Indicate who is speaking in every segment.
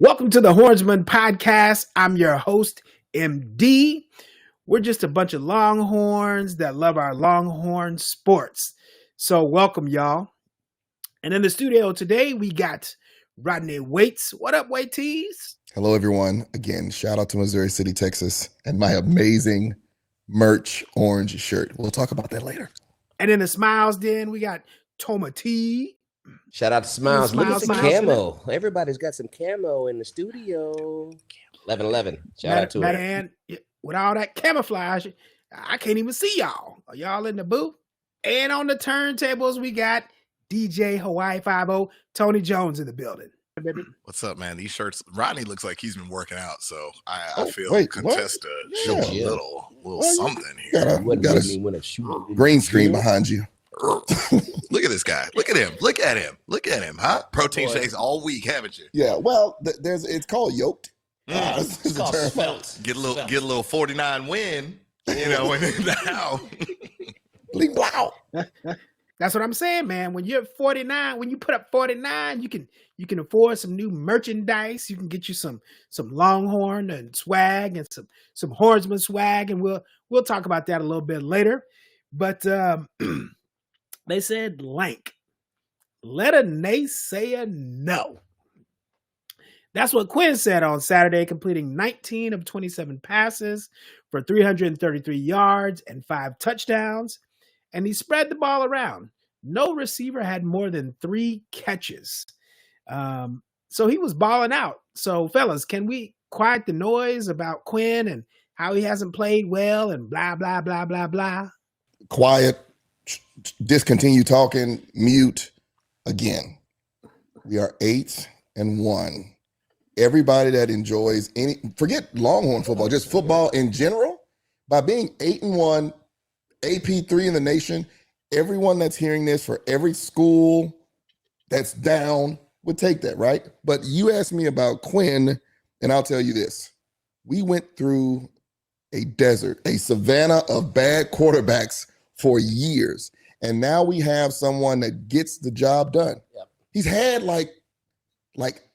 Speaker 1: Welcome to the Hornsmen Podcast. I'm your host, MD. We're just a bunch of Longhorns that love our Longhorn sports. So welcome, y'all. And in the studio today, we got Rodney Waytees. What up, Waytees?
Speaker 2: Hello, everyone. Again, shout out to Missouri City, Texas, and my amazing merch orange shirt. We'll talk about that later.
Speaker 1: And in the Smilez den, we got Toma T.
Speaker 3: Shout out to Smilez. Look at the
Speaker 1: Smilez.
Speaker 3: camo. Everybody's got some camo in the studio. 1111. Shout out to it.
Speaker 1: Man, with all that camouflage, I can't even see y'all. Are y'all in the booth? And on the turntables, we got DJ Hawaii 50, Tony Jones in the building.
Speaker 4: What's up, man? These shirts, Rodney looks like he's been working out, so I feel contest to show a little something here.
Speaker 2: You got a green screen behind you.
Speaker 4: Look at this guy. Look at him. Look at him. Look at him, huh? Protein shakes all week, haven't you?
Speaker 2: Yeah, well, it's called yoked.
Speaker 3: It's called spelt.
Speaker 4: Get a little 49 win, now.
Speaker 2: Bleep blow.
Speaker 1: That's what I'm saying, man. When you're 49, when you put up 49, you can afford some new merchandise. You can get you some Longhorn and swag and some Hornsman swag, and we'll talk about that a little bit later. But they said Lank. Let a naysayer know. That's what Quinn said on Saturday, completing 19 of 27 passes for 333 yards and 5 touchdowns. And he spread the ball around. No receiver had more than 3 catches. So he was balling out. So, fellas, can we quiet the noise about Quinn and how he hasn't played well and blah, blah, blah, blah, blah?
Speaker 2: Quiet. Discontinue talking. Mute. Again, we are 8-1. Everybody that enjoys forget Longhorn football, just football in general, by being 8-1, AP3 in the nation, everyone that's hearing this for every school that's down would take that, right? But you asked me about Quinn, and I'll tell you this. We went through a desert, a savanna of bad quarterbacks for years, and now we have someone that gets the job done.
Speaker 3: Yep.
Speaker 2: He's had like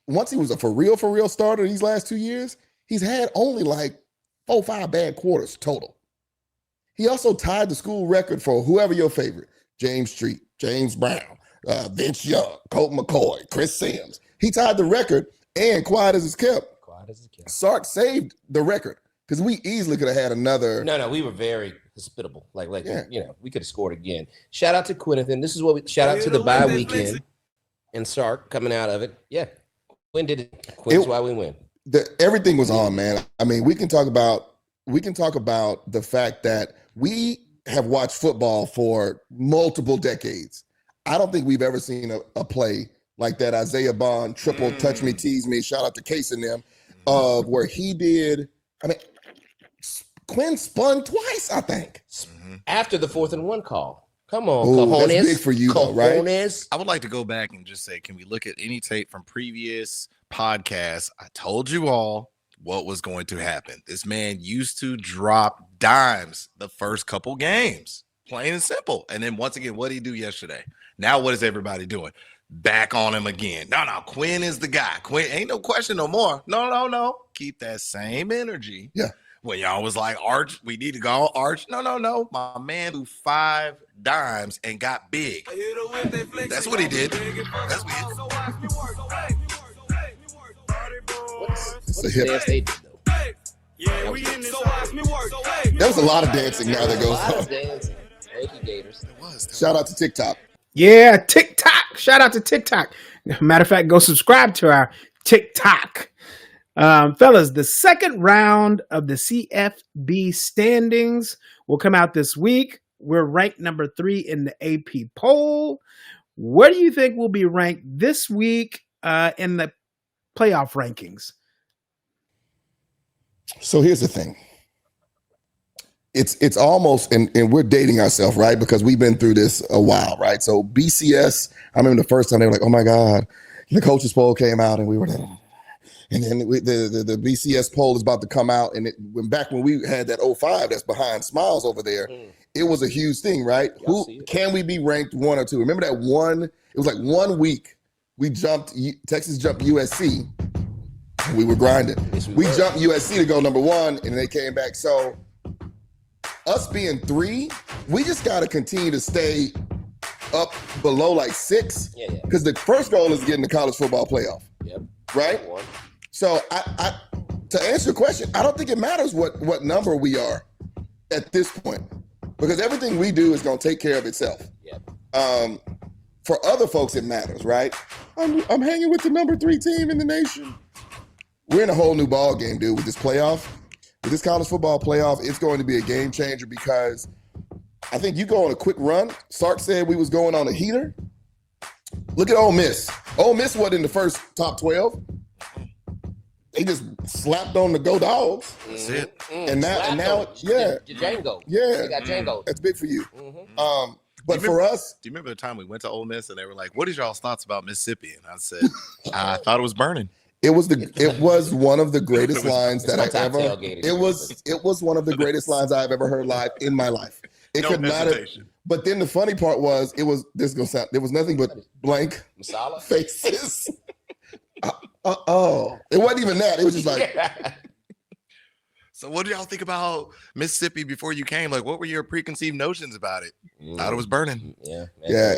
Speaker 2: once he was a for real starter these last 2 years, he's had only like 4-5 bad quarters total. He also tied the school record for whoever your favorite, James Street, James Brown, Vince Young, Colt McCoy, Chris Sims. He tied the record, and quiet as it's kept. Sark saved the record because we easily could have had another.
Speaker 3: No, we were very hospitable. We could have scored again. Shout out to Quinnivan. This is what shout out to the bye weekend and Sark coming out of it. Yeah, Quinn did it. Quinn's why we win.
Speaker 2: Everything was on, man. I mean, we can talk about the fact that we have watched football for multiple decades. I don't think we've ever seen a play like that Isaiah Bond triple touch me, tease me, shout out to Case and them, where he did. I mean, Quinn spun twice, I think.
Speaker 3: After the 4th and 1 call. Come on,
Speaker 2: cojones. That's big for you, though, right?
Speaker 4: I would like to go back and just say, can we look at any tape from previous podcasts? I told you all what was going to happen. This man used to drop dimes the first couple games, plain and simple. And then once again, what did he do yesterday? Now what is everybody doing? Back on him again. No, Quinn is the guy. Quinn, ain't no question no more. No. Keep that same energy.
Speaker 2: Yeah.
Speaker 4: When y'all was like, Arch, we need to go Arch. No. My man threw 5 dimes and got big. That's what he did. That's what he did.
Speaker 2: It's a hip. There was a lot of dancing now that goes on.
Speaker 3: Thank you, Gators.
Speaker 2: Shout out to TikTok.
Speaker 1: Yeah, TikTok. Shout out to TikTok. Matter of fact, go subscribe to our TikTok. Fellas, the second round of the CFB standings will come out this week. We're ranked number 3 in the AP poll. Where do you think we'll be ranked this week in the playoff rankings?
Speaker 2: So here's the thing. It's almost, and we're dating ourselves, right? Because we've been through this a while, right? So BCS, I remember the first time they were like, oh my God, the coaches poll came out and we were there. And then the BCS poll is about to come out. And back when we had that 05 that's behind Smilez over there, it was a huge thing, right? Can we be ranked 1 or 2? Remember that one, it was like 1 week we Texas jumped USC. We were grinding.
Speaker 3: Yes,
Speaker 2: we
Speaker 3: were.
Speaker 2: jumped USC to go number 1, and they came back. So us being 3, we just got to continue to stay up below like 6.
Speaker 3: Yeah.
Speaker 2: Because the first goal is getting the college football playoff.
Speaker 3: Yep.
Speaker 2: Right? So I to answer your question, I don't think it matters what number we are at this point, because everything we do is going to take care of itself.
Speaker 3: Yep.
Speaker 2: For other folks, it matters, right? I'm hanging with the number 3 team in the nation. We're in a whole new ball game, dude, with this playoff. With this college football playoff, it's going to be a game changer, because I think you go on a quick run. Sark said we was going on a heater. Look at Ole Miss. Ole Miss wasn't in the first top 12. They just slapped on the Go Dogs.
Speaker 4: That's it.
Speaker 2: And now, yeah.
Speaker 3: Django.
Speaker 2: Yeah.
Speaker 3: They got Django.
Speaker 2: That's big for you.
Speaker 3: Mm-hmm.
Speaker 2: But for us.
Speaker 4: Do you remember the time we went to Ole Miss and they were like, what is y'all's thoughts about Mississippi? And I said, I thought it was burning.
Speaker 2: It was one of the greatest lines that I ever.
Speaker 3: Tailgating.
Speaker 2: It was one of the greatest lines I've ever heard live in my life. It could not have. But then the funny part was, there was nothing but blank
Speaker 3: Masala
Speaker 2: faces. It wasn't even that. It was just like.
Speaker 4: So what did y'all think about Mississippi before you came? Like, what were your preconceived notions about it? Thought it was burning.
Speaker 2: Yeah,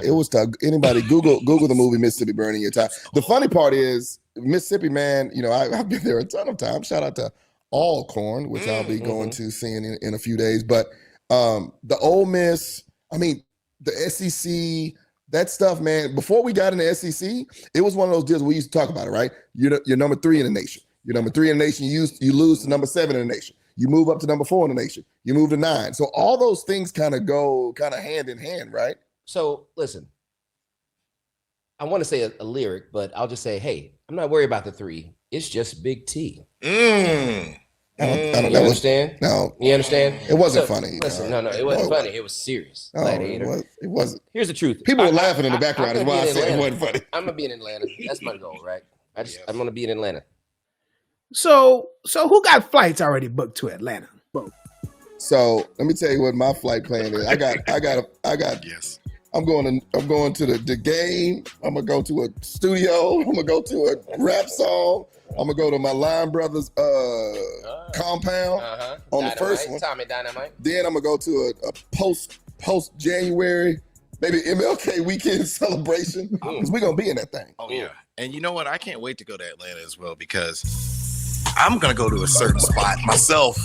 Speaker 2: it was tough. Anybody Google the movie Mississippi Burning your time. The funny part is Mississippi, man, I've been there a ton of times. Shout out to Alcorn, which I'll be going to seeing in a few days. But the Ole Miss, the SEC, that stuff, man, before we got in the SEC, it was one of those deals we used to talk about it, right? You're number 3 in the nation. You're number 3 in the nation. You lose to number 7 in the nation. You move up to number 4 in the nation. You move to 9. So all those things kind of go hand in hand, right?
Speaker 3: So listen, I want to say a lyric, but I'll just say, hey, I'm not worried about the 3. It's just Big T.
Speaker 2: I don't
Speaker 3: You understand?
Speaker 2: No.
Speaker 3: You understand?
Speaker 2: It wasn't funny.
Speaker 3: Listen, no, it wasn't funny. It was serious.
Speaker 2: No, it wasn't.
Speaker 3: Here's the truth.
Speaker 2: People were laughing in the background is why I said it wasn't funny.
Speaker 3: I'm going to be in Atlanta. That's my goal, right? I'm going to be in Atlanta.
Speaker 1: So who got flights already booked to Atlanta?
Speaker 2: So let me tell you what my flight plan is. I got.
Speaker 4: Yes.
Speaker 2: I'm going to the game. I'm gonna go to a studio. I'm gonna go to a rap song. I'm gonna go to my Line Brothers compound on the first one.
Speaker 3: Tommy Dynamite.
Speaker 2: Then I'm gonna go to a post January, maybe MLK weekend celebration, because we're gonna be in that thing.
Speaker 4: Oh yeah. And you know what? I can't wait to go to Atlanta as well, because I'm gonna go to a certain spot myself.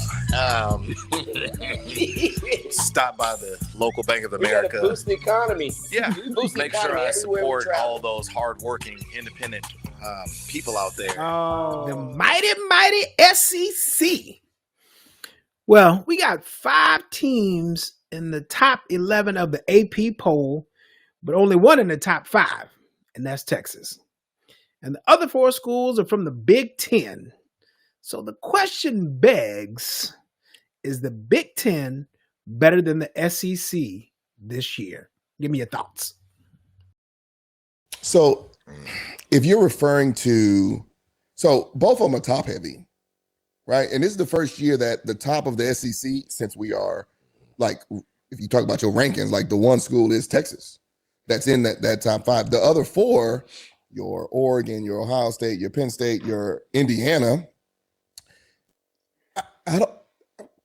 Speaker 4: Stop by the local Bank of America.
Speaker 3: We gotta boost the economy.
Speaker 4: Yeah,
Speaker 3: Boost
Speaker 4: make
Speaker 3: the
Speaker 4: sure
Speaker 3: economy
Speaker 4: I
Speaker 3: everywhere we
Speaker 4: support
Speaker 3: travel.
Speaker 4: all those hardworking, independent people out there.
Speaker 1: The mighty SEC. Well, we got 5 teams in the top 11 of the AP poll, but only one in the top 5, and that's Texas. And the other 4 schools are from the Big Ten. So the question begs, is the Big Ten better than the SEC this year? Give me your thoughts.
Speaker 2: So if you're referring to, so both of them are top heavy, right? And this is the first year that the top of the SEC, since we are, like, if you talk about your rankings, like the one school is Texas. That's in that top 5. The other 4, your Oregon, your Ohio State, your Penn State, your Indiana, I don't,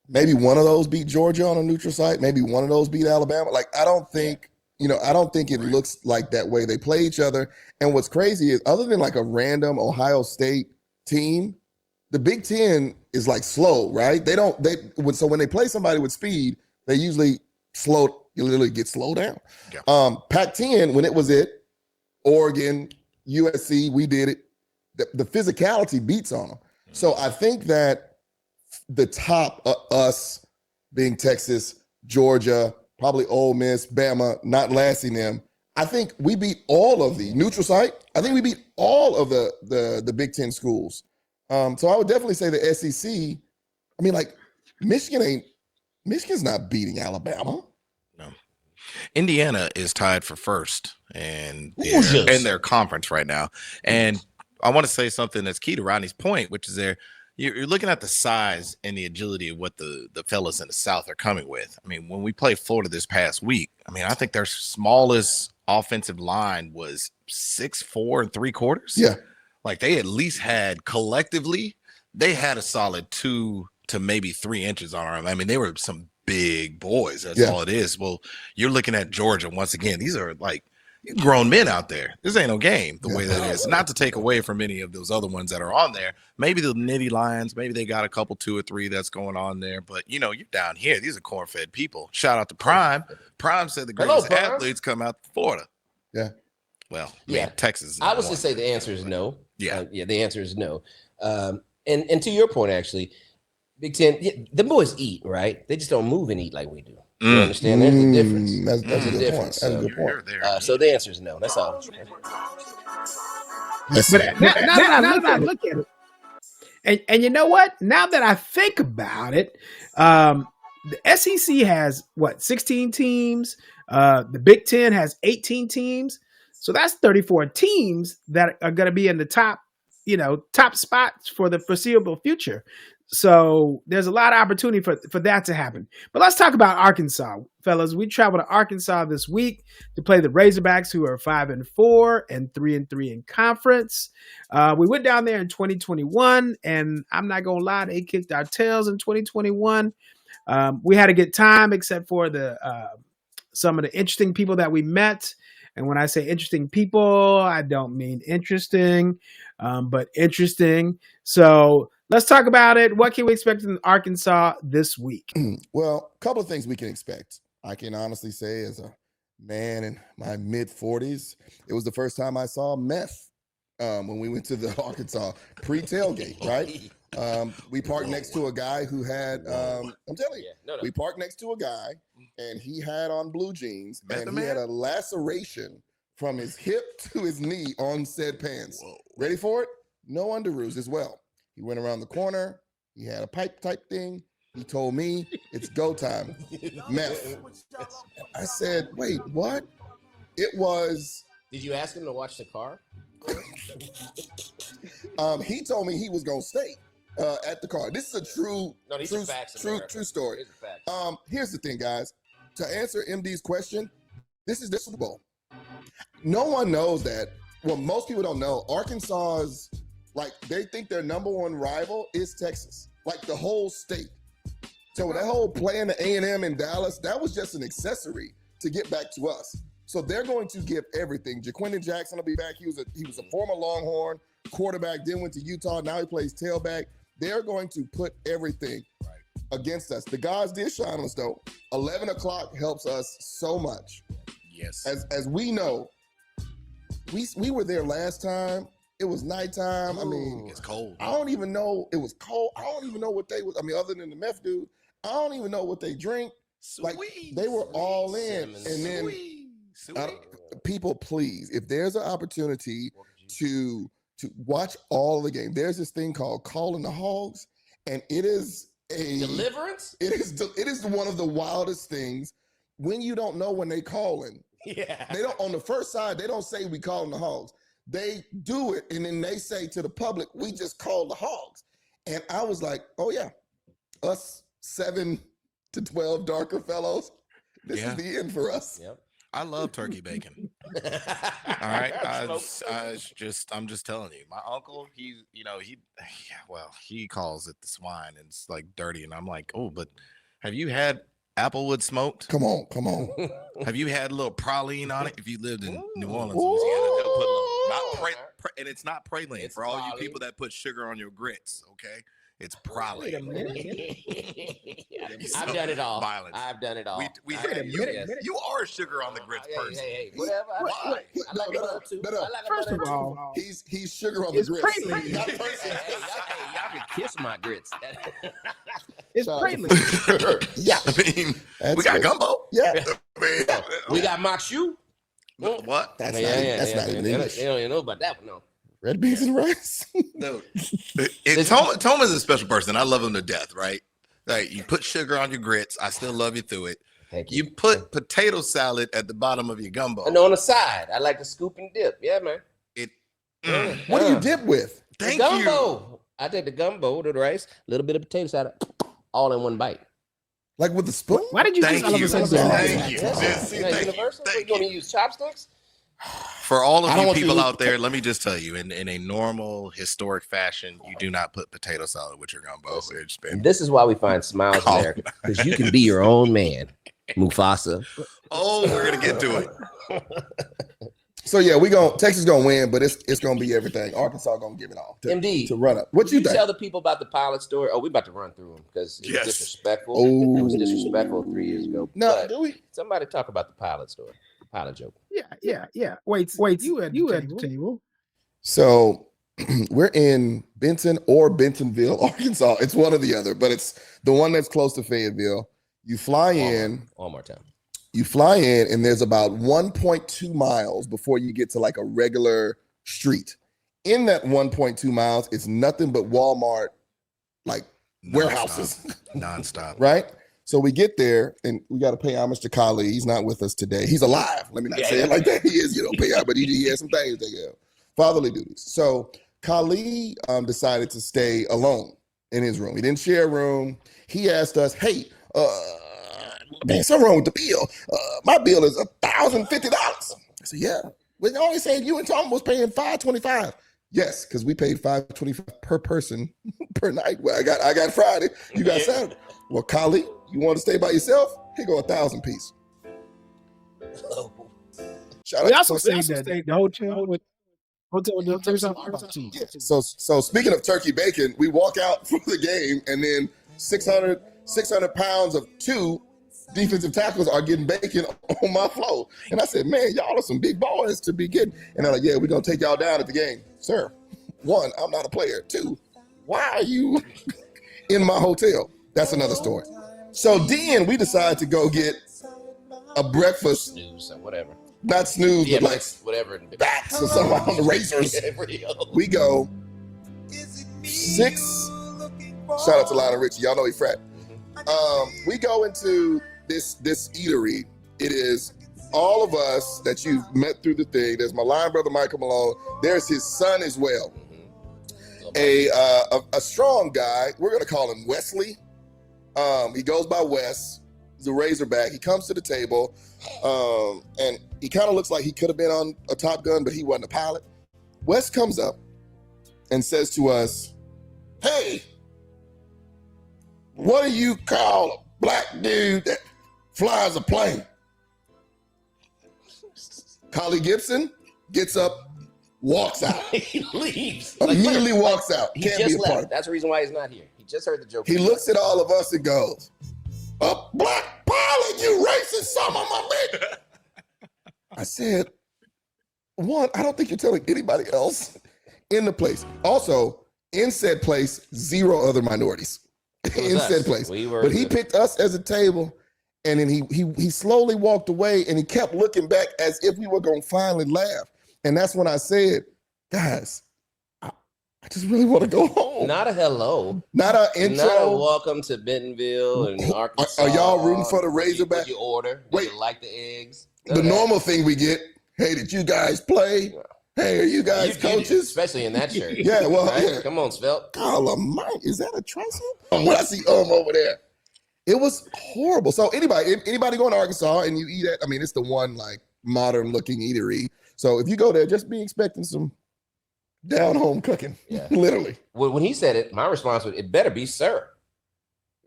Speaker 2: maybe one of those beat Georgia on a neutral site. Maybe one of those beat Alabama. Like, I don't think it looks like that way. They play each other. And what's crazy is, other than like a random Ohio State team, the Big Ten is like slow, right? So when they play somebody with speed, they usually literally get slowed down. Yeah. Pac-10, when it was Oregon, USC, we did it. The physicality beats on them. So I think that the top, us being Texas, Georgia, probably Ole Miss, Bama, not lasting them, I think we beat all of the neutral site. I think we beat all of the Big Ten schools. So I would definitely say the SEC. I mean, like, Michigan's not beating Alabama.
Speaker 4: No. Indiana is tied for first in their conference right now. And I want to say something that's key to Rodney's point, which is you're looking at the size and the agility of what the fellas in the South are coming with. I mean, when we played Florida this past week, I think their smallest offensive line was 6'4 3/4.
Speaker 2: Yeah.
Speaker 4: like they at least had collectively, they had a solid 2 to maybe 3 inches on them. I mean, they were some big boys. That's all it is. Well, you're looking at Georgia once again. These are like grown men out there. This ain't no game the way that is. Not to take away from any of those other ones that are on there. Maybe the Nitty Lions, maybe they got a couple 2 or 3 that's going on there. But you know, you're down here. These are corn-fed people. Shout out to Prime. Prime said the greatest athletes come out of Florida.
Speaker 2: Yeah.
Speaker 4: Well, man, Texas.
Speaker 3: I would just say the answer is no.
Speaker 4: Yeah.
Speaker 3: The answer is no. And to your point, actually, Big Ten, the boys eat, right? They just don't move and eat like we do. You understand? There's a difference.
Speaker 2: That's a good point. That's a good point.
Speaker 3: So the answer is no. That's all.
Speaker 1: But now that I look at it, and you know what? Now that I think about it, the SEC has 16 teams. The Big Ten has 18 teams. So that's 34 teams that are going to be in the top spots for the foreseeable future. So there's a lot of opportunity for that to happen. But let's talk about Arkansas, fellas. We traveled to Arkansas this week to play the Razorbacks, who are 5-4 and 3-3 in conference. We went down there in 2021, and I'm not gonna lie, they kicked our tails in 2021. We had a good time, except for some of the interesting people that we met. And when I say interesting people, I don't mean interesting, but interesting. So let's talk about it. What can we expect in Arkansas this week?
Speaker 2: Well, a couple of things we can expect. I can honestly say, as a man in my mid-40s, it was the first time I saw meth when we went to the Arkansas pre-tailgate, right? We parked next to a guy who had, I'm telling you, we parked next to a guy, and he had on blue jeans, and he had a laceration from his hip to his knee on said pants. Whoa. Ready for it? No underoos as well. He went around the corner. He had a pipe type thing. He told me it's go time. Meth. I said, wait, what? It was.
Speaker 3: Did you ask him to watch the car?
Speaker 2: He told me he was going to stay at the car. This is a true story. Here's the thing, guys. To answer MD's question, this is the Super Bowl. No one knows that. Well, most people don't know. Arkansas's, they think their number one rival is Texas. Like the whole state. So that whole playing the A&M in Dallas, that was just an accessory to get back to us. So they're going to give everything. Jaquindon Jackson will be back. He was a former Longhorn quarterback, then went to Utah. Now he plays tailback. They're going to put everything against us. The gods did shine on us, though. 11 o'clock helps us so much.
Speaker 4: Yes.
Speaker 2: As we know, we were there last time. It was nighttime. I mean,
Speaker 4: it's cold.
Speaker 2: I don't even know. It was cold. I don't even know what they was. I mean, other than the meth dude, I don't even know what they drink. They were all in. And then people, please, if there's an opportunity to watch all the game, there's this thing called Calling the Hogs, and it is a
Speaker 3: deliverance.
Speaker 2: It is one of the wildest things when you don't know when they calling.
Speaker 3: Yeah.
Speaker 2: They don't, on the first side, they don't say we calling the Hogs. They do it, and then they say to the public, we just call the Hogs. And I was like, oh yeah, us 7 to 12 darker fellows, this is the end for us.
Speaker 3: Yep.
Speaker 4: I love turkey bacon. All right. I'm just telling you. My uncle, he calls it the swine, and it's like dirty. And I'm like, oh, but have you had applewood smoked?
Speaker 2: Come on.
Speaker 4: Have you had a little praline on it? If you lived in New Orleans, Louisiana, they'll put a little, and it's not praline. It's for all you people that put sugar on your grits, okay? It's praline.
Speaker 3: I've done it all. Violence. I've done it all.
Speaker 4: You are sugar on the grits person.
Speaker 3: Hey, whatever. Why? I like butter too.
Speaker 1: First of all,
Speaker 2: he's sugar on the grits.
Speaker 3: Y'all can kiss my grits.
Speaker 1: It's prelude.
Speaker 2: Yeah.
Speaker 4: I mean, we got gumbo.
Speaker 2: Yeah.
Speaker 3: We got makshu.
Speaker 4: What?
Speaker 2: That's not even English.
Speaker 3: They don't even know about that one, no.
Speaker 2: Red beans and rice.
Speaker 4: No. Tom is a special person. I love him to death, right? Like, you put sugar on your grits. I still love you through it.
Speaker 3: Thank you.
Speaker 4: You put potato salad at the bottom of your gumbo.
Speaker 3: And on the side, I like to scoop and dip. Yeah, man.
Speaker 2: What do you dip with?
Speaker 4: Thank
Speaker 3: gumbo.
Speaker 4: you.
Speaker 3: I take the gumbo, the rice, a little bit of potato salad, all in one bite.
Speaker 2: Like with the spoon?
Speaker 1: Why did you just all of a sudden say
Speaker 4: Thank you.
Speaker 3: Universal? You want to use chopsticks?
Speaker 4: For all
Speaker 2: I
Speaker 4: of
Speaker 2: don't
Speaker 4: you
Speaker 2: want you
Speaker 4: people
Speaker 2: to-
Speaker 4: out there, let me just tell you, in a normal historic fashion, you do not put potato salad with your gumbo. It's been
Speaker 3: And this is why we find Smilez America, because you can be your own man, Mufasa.
Speaker 4: Oh, we're gonna get to it.
Speaker 2: So yeah, Texas gonna win, but it's gonna be everything. Arkansas gonna give it all
Speaker 3: MD,
Speaker 2: to run up. What you think?
Speaker 3: Tell the people about the pilot story. Oh, we about to run through them because it was disrespectful.
Speaker 2: Oh.
Speaker 3: It was disrespectful 3 years ago.
Speaker 2: No,
Speaker 3: But
Speaker 2: do we?
Speaker 3: somebody talk about the pilot story, pilot joke.
Speaker 1: Yeah. Wait, you at the table.
Speaker 2: So we're in Benton or Bentonville, Arkansas. It's one or the other, but it's the one that's close to Fayetteville. You fly in.
Speaker 3: Walmart town.
Speaker 2: You fly in, and there's about 1.2 miles before you get to like a regular street. In that 1.2 miles, it's nothing but Walmart, like warehouses.
Speaker 4: Nonstop.
Speaker 2: Right? So we get there, and we got to pay homage to Kali. He's not with us today. He's alive. Let me not say it like that. He is, pay homage, but he has some things to do. Fatherly duties. So Kali decided to stay alone in his room. He didn't share a room. He asked us, hey, man, something wrong with the bill. My bill is $1,050. I said, yeah. We always saying you and Tom was paying $525. Yes, because we paid $525 per person per night. Well, I got Friday. You got Saturday. Well, Kali, you want to stay by yourself? Here go $1,000 piece. Shout
Speaker 1: We
Speaker 2: out
Speaker 1: also say that the hotel with
Speaker 2: yeah. So speaking of turkey bacon, we walk out for the game, and then 600 pounds of two defensive tackles are getting bacon on my floor. And I said, man, y'all are some big boys to be getting. And they're like, yeah, we're going to take y'all down at the game. Sir, one, I'm not a player. Two, why are you in my hotel? That's another story. So then we decided to go get a breakfast.
Speaker 3: Snooze or whatever.
Speaker 2: Not snooze,
Speaker 3: Yeah,
Speaker 2: but like
Speaker 3: whatever.
Speaker 2: bats or something on the razors. We go 6. Shout out to Lionel Richie. Y'all know he frat. We go into this eatery. It is all of us that you've met through the thing. There's my line brother Michael Malone. There's his son as well. A strong guy. We're gonna call him Wesley. He goes by Wes. He's a Razorback. He comes to the table, and he kind of looks like he could have been on a Top Gun, but he wasn't a pilot. Wes comes up and says to us, "Hey, what do you call a black dude that flies a plane?" Collie Gibson gets up, walks out.
Speaker 3: He leaves.
Speaker 2: Immediately walks out.
Speaker 3: He
Speaker 2: Can't
Speaker 3: just
Speaker 2: be a part
Speaker 3: left.
Speaker 2: of it.
Speaker 3: That's the reason why he's not here. He just heard the joke.
Speaker 2: He looks at all of us and goes, "A black pilot, you racist son of a bitch." I said, one, I don't think you're telling anybody else in the place. Also, in said place, 0 other minorities. In said place. But he picked us as a table, and then he slowly walked away, and he kept looking back as if we were going to finally laugh. And that's when I said, guys, I just really want to go home.
Speaker 3: Not a hello.
Speaker 2: Not an intro.
Speaker 3: Not a welcome to Bentonville and Arkansas.
Speaker 2: Are y'all rooting for the Razorback?
Speaker 3: What you order?
Speaker 2: Wait.
Speaker 3: You like the eggs?
Speaker 2: The normal thing we get, hey, did you guys play? Hey, are you guys coaches?
Speaker 3: Especially in that shirt.
Speaker 2: Yeah, well,
Speaker 3: right?
Speaker 2: yeah.
Speaker 3: Come on, Svelte.
Speaker 2: God almighty, is that a tricep? When I see over there. It was horrible. So anybody going to Arkansas and you eat at, I mean, it's the one like modern looking eatery. So if you go there, just be expecting some down home cooking. Yeah. Literally.
Speaker 3: Well, when he said it, my response was, it better be sir.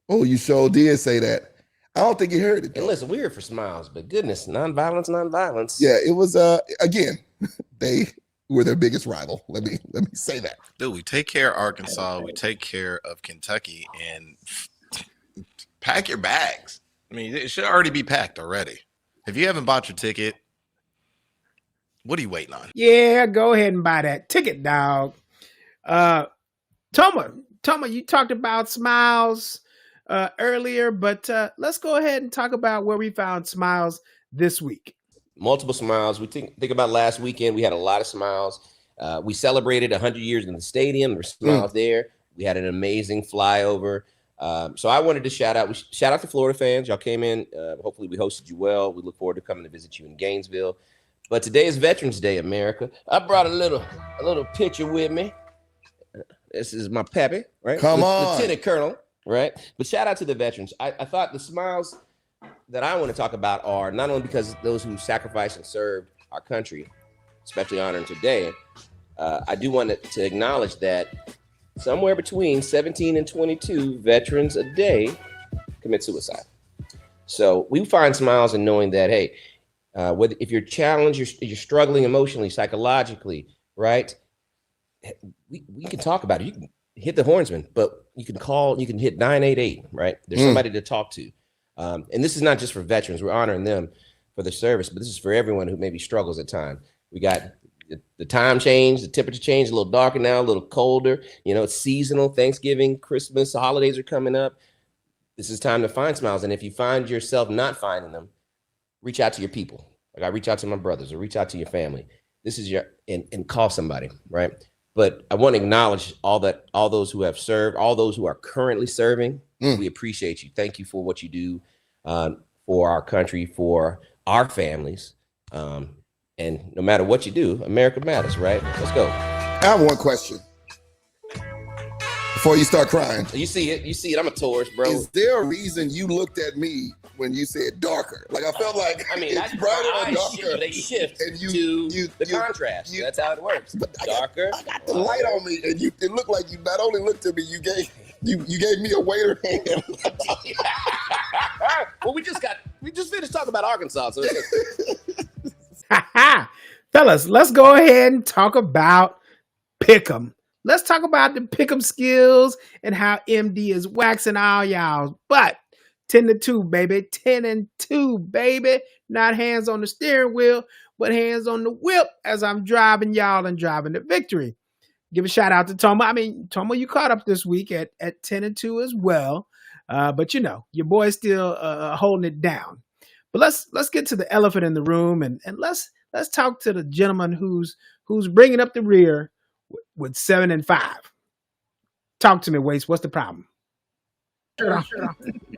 Speaker 2: Oh, you sure did say that. I don't think you heard it though.
Speaker 3: And listen, we're here for Smilez, but goodness, nonviolence.
Speaker 2: Yeah, it was again, they were their biggest rival. Let me say that.
Speaker 4: Dude, we take care of Arkansas, we take care of Kentucky, and pack your bags. I mean, it should already be packed already. If you haven't bought your ticket, what are you waiting on?
Speaker 1: Yeah, go ahead and buy that ticket, dog. Toma, you talked about Smilez earlier, but let's go ahead and talk about where we found Smilez this week.
Speaker 3: Multiple Smilez. We think about last weekend. We had a lot of Smilez. We celebrated 100 years in the stadium. There's Smilez there. We had an amazing flyover. So I wanted to shout out to Florida fans. Y'all came in. Hopefully we hosted you well. We look forward to coming to visit you in Gainesville. But today is Veterans Day, America. I brought a little picture with me. This is my pappy, right?
Speaker 2: Come on.
Speaker 3: Lieutenant Colonel, right? But shout out to the veterans. I thought the Smilez that I want to talk about are not only because those who sacrificed and served our country, especially honoring today, I do want to acknowledge that somewhere between 17 and 22 veterans a day commit suicide. So we find smiles in knowing that, hey, if you're challenged, you're struggling emotionally, psychologically, right? We can talk about it. You can hit the Hornsmen, but you can hit 988, right? There's somebody to talk to. And this is not just for veterans. We're honoring them for their service, but this is for everyone who maybe struggles at times. We got the time change, the temperature change, a little darker now, a little colder. It's seasonal. Thanksgiving, Christmas, the holidays are coming up. This is time to find smiles. And if you find yourself not finding them, reach out to your people. Like I reach out to my brothers or reach out to your family. This is and call somebody, right? But I want to acknowledge all those who have served, all those who are currently serving. We appreciate you. Thank you for what you do for our country, for our families. And no matter what you do, America matters, right? Let's go.
Speaker 2: I have one question before you start crying.
Speaker 3: You see it. I'm a Taurus, bro.
Speaker 2: Is there a reason you looked at me when you said darker? Like I felt like
Speaker 3: that's
Speaker 2: brighter or darker.
Speaker 3: They shift
Speaker 2: and
Speaker 3: the contrast. That's how it works. But darker.
Speaker 2: I got the light on me, and it looked like you not only looked at me, you gave me a waiter hand.
Speaker 3: Well, we just finished talking about Arkansas. So
Speaker 1: fellas, let's go ahead and talk about Pick'em. Let's talk about the Pick'em skills and how MD is waxing all y'all. But 10-2, baby. 10-2, baby. Not hands on the steering wheel, but hands on the whip as I'm driving y'all and driving to victory. Give a shout out to Toma. Toma, you caught up this week at 10-2 as well. But your boy's still holding it down. But let's get to the elephant in the room and let's talk to the gentleman who's bringing up the rear with 7-5. Talk to me, Waytees. What's the problem?
Speaker 2: Sure.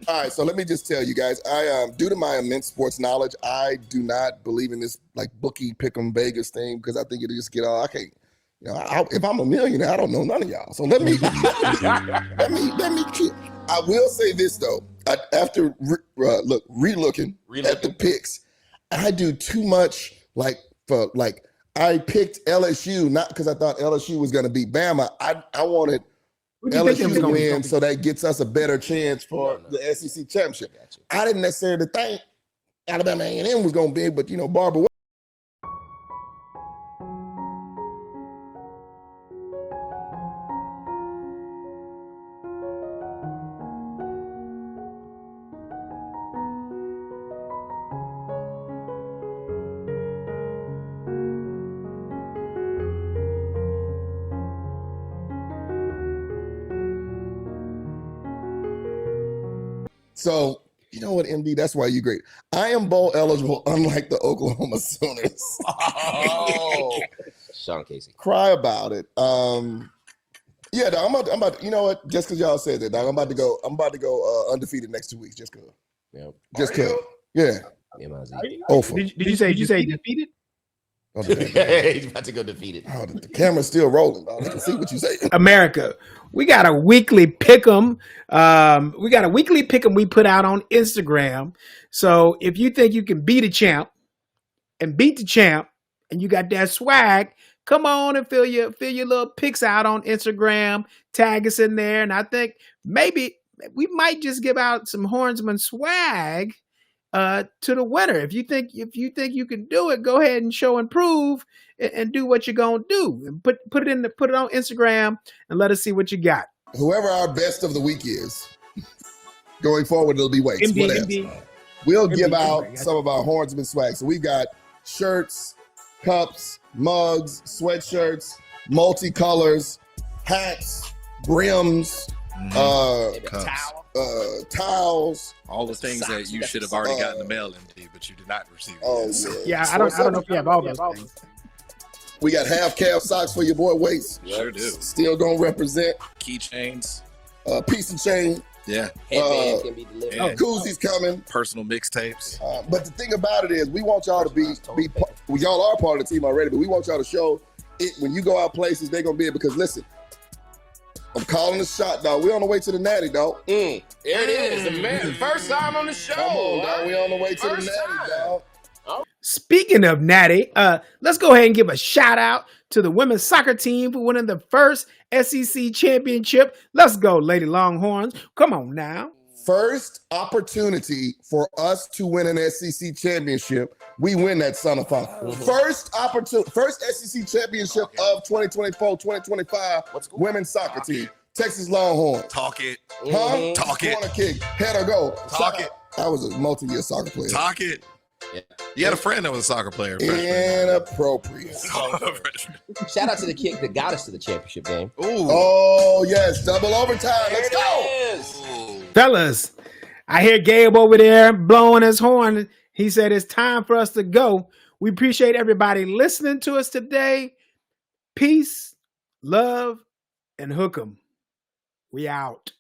Speaker 2: All right, so let me just tell you guys, I due to my immense sports knowledge, I do not believe in this like bookie pick'em Vegas thing because I think it'll just get all. I can't. If I'm a millionaire, I don't know none of y'all. So let me keep. I will say this though. After re-looking at the picks, I do too much. I picked LSU not because I thought LSU was going to beat Bama. I wanted LSU to win, so that gets us a better chance for the SEC championship. I didn't necessarily think Alabama A&M was going to be, but Barbara. So, you know what, MD? That's why you're great. I am bowl eligible, unlike the Oklahoma Sooners.
Speaker 3: Oh, Sean Casey.
Speaker 2: Cry about it. Yeah, dog, I'm about. You know what? Just because y'all said that, dog, I'm about to go undefeated next 2 weeks. Just cause.
Speaker 3: Yep.
Speaker 2: Just cause. Yeah.
Speaker 1: Did you say defeated?
Speaker 3: He's about to go defeated.
Speaker 2: Oh, the camera's still rolling. Dog. I can see what you say.
Speaker 1: America, we got a weekly pick'em. We put out on Instagram. So if you think you can beat a champ and beat the champ, and you got that swag, come on and fill your little pics out on Instagram. Tag us in there, and I think maybe we might just give out some Hornsman swag to the winner. If you think you can do it, go ahead and show and prove and do what you're gonna do. And put it on Instagram and let us see what you got.
Speaker 2: Whoever our best of the week is, going forward, it'll be Waytees.
Speaker 1: MD.
Speaker 2: We'll give out some of our Hornsman swag. So we've got shirts, cups, mugs, sweatshirts, multicolors, hats, brims, towels.
Speaker 4: All the things that you should have already gotten the mail in, but you did not receive.
Speaker 1: Yeah, I don't know if you have all those things.
Speaker 2: We got half calf socks for your boy Waytees.
Speaker 4: Sure do.
Speaker 2: Still gonna represent.
Speaker 4: Keychains.
Speaker 2: Piece and chain.
Speaker 4: Yeah.
Speaker 3: Headbands can be delivered.
Speaker 2: Koozies coming.
Speaker 4: Personal mixtapes.
Speaker 2: But the thing about it is, we want y'all to be y'all are part of the team already, but we want y'all to show it when you go out places. They're gonna be it because listen, I'm calling the shot, dog. We on the way to the Natty, dog.
Speaker 3: There it is, the first time on the show.
Speaker 2: Come on, dog. We on the way to the Natty, dog.
Speaker 1: Speaking of Natty, let's go ahead and give a shout out to the women's soccer team for winning the first SEC championship. Let's go, Lady Longhorns. Come on now.
Speaker 2: First opportunity for us to win an SEC championship, we win that son of a. First opportunity, first SEC championship of 2024-2025 women's soccer team. Texas Longhorns.
Speaker 4: Talk it.
Speaker 2: Huh?
Speaker 4: Talk it.
Speaker 2: Corner kick, head or go.
Speaker 4: Talk it.
Speaker 2: I was a multi-year soccer player.
Speaker 4: Talk it.
Speaker 3: Yeah.
Speaker 4: You had a friend that was a soccer player.
Speaker 2: Inappropriate.
Speaker 3: Shout out to the kick that got us to the championship game.
Speaker 4: Ooh.
Speaker 2: Oh, yes. Double overtime. Let's go.
Speaker 3: Yes.
Speaker 1: Fellas, I hear Gabe over there blowing his horn. He said it's time for us to go. We appreciate everybody listening to us today. Peace, love, and hook 'em. We out.